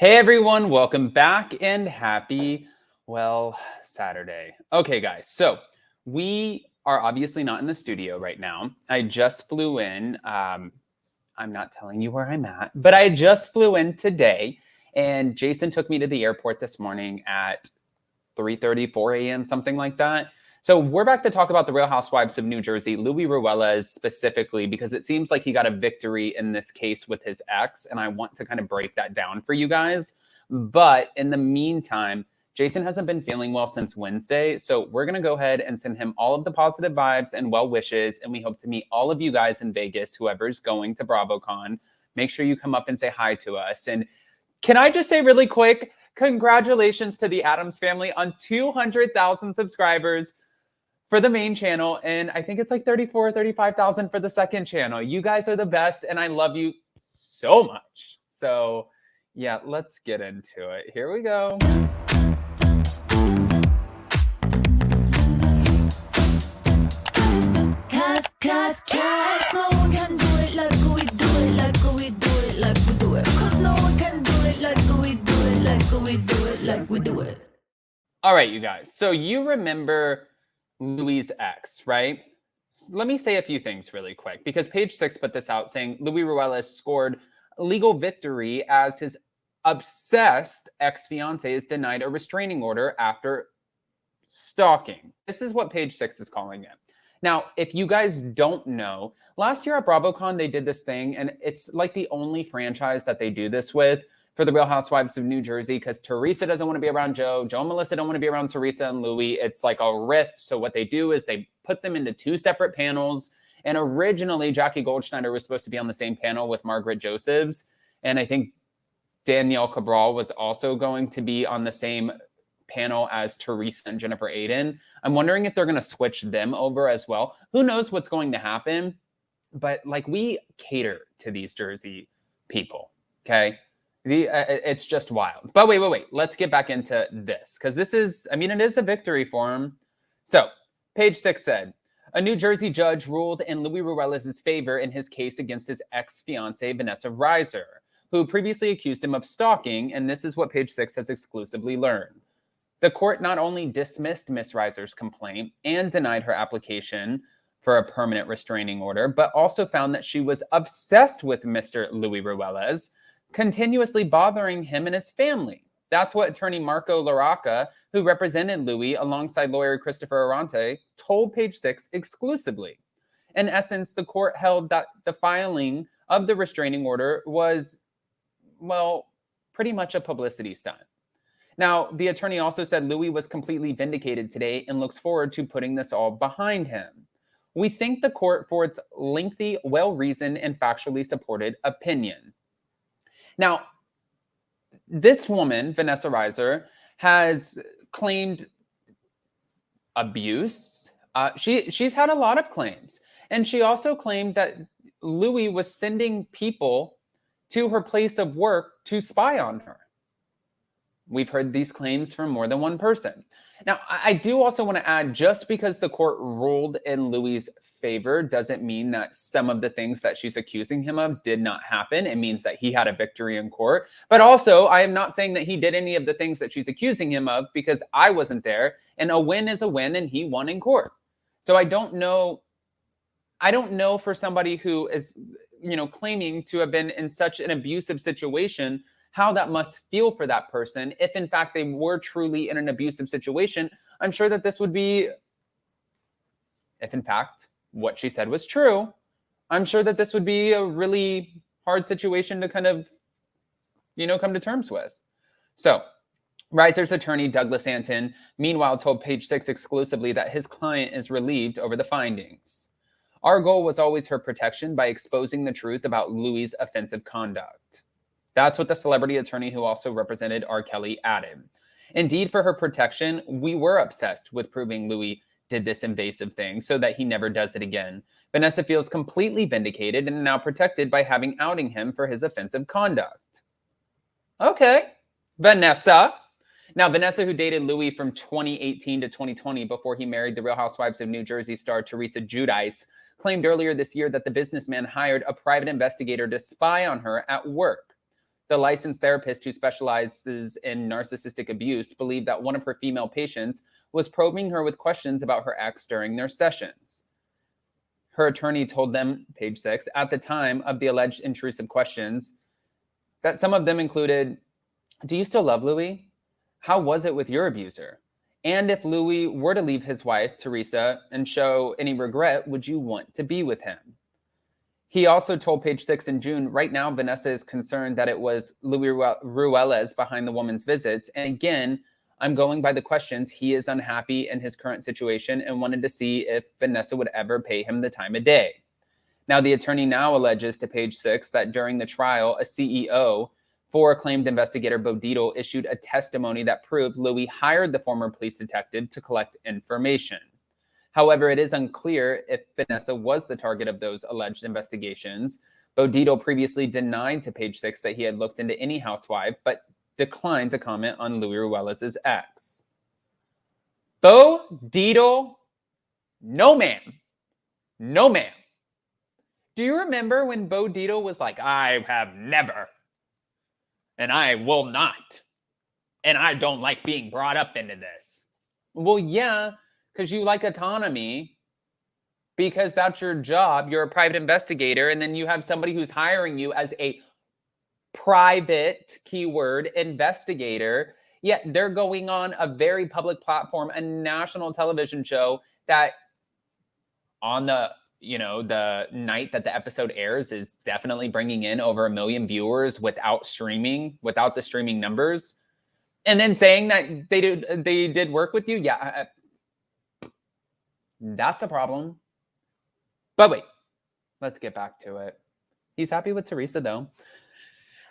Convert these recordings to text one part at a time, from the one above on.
Hey everyone, welcome back and happy, Saturday. Okay, guys, so we are obviously not in the studio right now. I just flew in. I'm not telling you where I'm at, but I just flew in today, and Jason took me to the airport this morning at 3:30, 4 a.m., something like that. So we're back to talk about the Real Housewives of New Jersey, Louie Ruelas specifically, because it seems like he got a victory in this case with his ex, and I want to kind of break that down for you guys. But in the meantime, Jason hasn't been feeling well since Wednesday, so we're going to go ahead and send him all of the positive vibes and well wishes, and we hope to meet all of you guys in Vegas, whoever's going to BravoCon. Make sure you come up and say hi to us. And can I just say really quick, congratulations to the Addams family on 200,000 subscribers for the main channel, and I think it's like 34 or 35,000 for the second channel. You guys are the best, and I love you so much. So yeah, let's get into it. Here we go. Cause no one can do it like we do it, like we do it, like we do it. Cause no one can do it like we do it, like we do it, like we do it. All right, you guys. So you remember Louie's ex, right? Let me say a few things really quick, because Page 6 put this out saying Louie Ruelas scored a legal victory as his obsessed ex-fiance is denied a restraining order after stalking. This is what Page 6 is calling it. Now, if you guys don't know, last year at BravoCon, they did this thing, and it's like the only franchise that they do this with for the Real Housewives of New Jersey, because Teresa doesn't want to be around Joe and Melissa don't want to be around Teresa and Louie. It's like a rift. So what they do is they put them into two separate panels. And originally, Jackie Goldschneider was supposed to be on the same panel with Margaret Josephs. And I think Danielle Cabral was also going to be on the same panel as Teresa and Jennifer Aiden. I'm wondering if they're going to switch them over as well. Who knows what's going to happen? But like, we cater to these Jersey people, okay? It's just wild. But wait. Let's get back into this, because this is, I mean, it is a victory for him. So Page 6 said, a New Jersey judge ruled in Louie Ruelas' favor in his case against his ex-fiancée, Vanessa Reiser, who previously accused him of stalking, and this is what Page 6 has exclusively learned. The court not only dismissed Miss Reiser's complaint and denied her application for a permanent restraining order, but also found that she was obsessed with Mr. Louie Ruelas, continuously bothering him and his family. That's what attorney Marco Laraca, who represented Louie alongside lawyer Christopher RHONJ, told Page 6 exclusively. In essence, the court held that the filing of the restraining order was, well, pretty much a publicity stunt. Now, the attorney also said Louie was completely vindicated today and looks forward to putting this all behind him. We thank the court for its lengthy, well-reasoned, and factually supported opinion. Now, this woman, Vanessa Reiser, has claimed abuse. She's had a lot of claims. And she also claimed that Louie was sending people to her place of work to spy on her. We've heard these claims from more than one person. Now, I do also want to add, just because the court ruled in Louie's favor doesn't mean that some of the things that she's accusing him of did not happen. It means that he had a victory in court. But also, I am not saying that he did any of the things that she's accusing him of, because I wasn't there. And a win is a win, and he won in court. So I don't know for somebody who is, claiming to have been in such an abusive situation, how that must feel for that person. If in fact they were truly in an abusive situation, I'm sure that this would be, if in fact what she said was true, I'm sure that this would be a really hard situation to kind of, come to terms with. So Reiser's attorney, Douglas Anton, meanwhile told Page 6 exclusively that his client is relieved over the findings. Our goal was always her protection by exposing the truth about Louie's offensive conduct. That's what the celebrity attorney who also represented R. Kelly added. Indeed, for her protection, we were obsessed with proving Louie did this invasive thing so that he never does it again. Vanessa feels completely vindicated and now protected by having outing him for his offensive conduct. Okay, Vanessa. Now, Vanessa, who dated Louie from 2018 to 2020 before he married the Real Housewives of New Jersey star Teresa Giudice, claimed earlier this year that the businessman hired a private investigator to spy on her at work. the licensed therapist who specializes in narcissistic abuse, believed that one of her female patients was probing her with questions about her ex during their sessions. Her attorney told them, page 6, at the time of the alleged intrusive questions, that some of them included, do you still love Louie? How was it with your abuser? And if Louie were to leave his wife, Teresa, and show any regret, would you want to be with him? He also told page 6 in June, right now, Vanessa is concerned that it was Louie Ruelas behind the woman's visits. And again, I'm going by the questions. He is unhappy in his current situation and wanted to see if Vanessa would ever pay him the time of day. Now, the attorney now alleges to page 6 that during the trial, a CEO for acclaimed investigator Bo Dietl issued a testimony that proved Louie hired the former police detective to collect information. However, it is unclear if Vanessa was the target of those alleged investigations. Bo Dietl previously denied to page 6 that he had looked into any housewife, but declined to comment on Louie Ruelas' ex. Bo Dietl, no ma'am. No ma'am. Do you remember when Bo Dietl was like, I have never, and I will not, and I don't like being brought up into this? Well, yeah, because you like autonomy, because that's your job. You're a private investigator, and then you have somebody who's hiring you as a private, keyword, investigator, yet they're going on a very public platform, a national television show that on the the night that the episode airs is definitely bringing in over 1 million viewers without the streaming numbers, and then saying that they did work with you. Yeah, that's a problem. But wait, let's get back to it. He's happy with Teresa, though.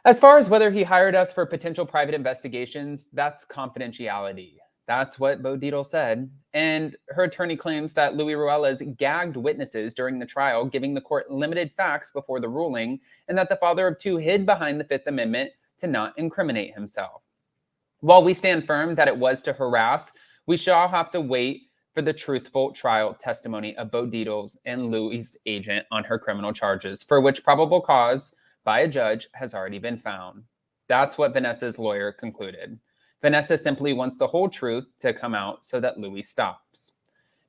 As far as whether he hired us for potential private investigations, that's confidentiality. That's what Bo Dietl said. And her attorney claims that Louie Ruelas gagged witnesses during the trial, giving the court limited facts before the ruling, and that the father of two hid behind the Fifth Amendment to not incriminate himself. While we stand firm that it was to harass, we shall have to wait for the truthful trial testimony of Bo Dietl's and Louie's agent on her criminal charges, for which probable cause by a judge has already been found. That's what Vanessa's lawyer concluded. Vanessa simply wants the whole truth to come out so that Louie stops.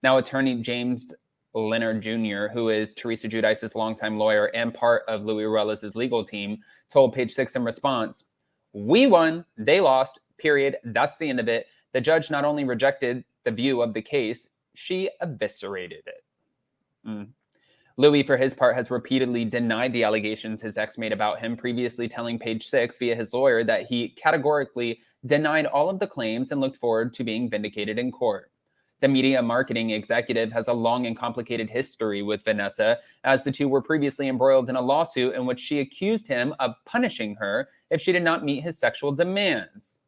Now, attorney James Leonard Jr., who is Teresa Giudice's longtime lawyer and part of Louie Ruelas' legal team, told page 6 in response, we won, they lost, period. That's the end of it. The judge not only rejected the view of the case, she eviscerated it. Louie, for his part, has repeatedly denied the allegations his ex made about him, previously telling page 6 via his lawyer that he categorically denied all of the claims and looked forward to being vindicated in court. The media marketing executive has a long and complicated history with Vanessa, as the two were previously embroiled in a lawsuit in which she accused him of punishing her if she did not meet his sexual demands.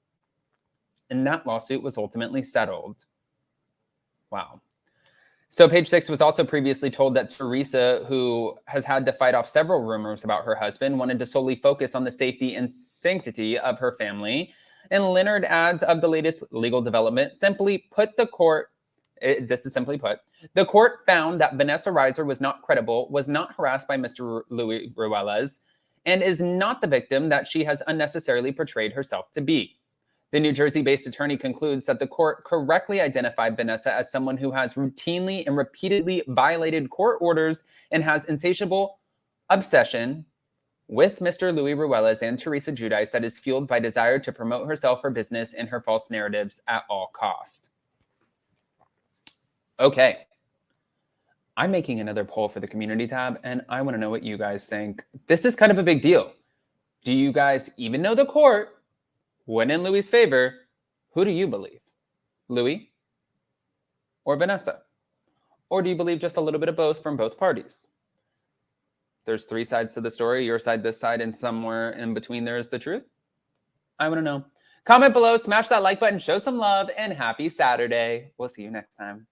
And that lawsuit was ultimately settled. Wow. So page 6 was also previously told that Teresa, who has had to fight off several rumors about her husband, wanted to solely focus on the safety and sanctity of her family. And Leonard adds of the latest legal development, simply put, the court found that Vanessa Reiser was not credible, was not harassed by Mr. Louie Ruelas, and is not the victim that she has unnecessarily portrayed herself to be. The New Jersey-based attorney concludes that the court correctly identified Vanessa as someone who has routinely and repeatedly violated court orders and has insatiable obsession with Mr. Louie Ruelas and Teresa Giudice that is fueled by desire to promote herself, her business, and her false narratives at all cost. Okay. I'm making another poll for the community tab, and I want to know what you guys think. This is kind of a big deal. Do you guys, even though the court went in Louie's favor, who do you believe? Louie or Vanessa? Or do you believe just a little bit of both from both parties? There's 3 sides to the story, your side, this side, and somewhere in between there is the truth. I want to know. Comment below, smash that like button, show some love, and happy Saturday. We'll see you next time.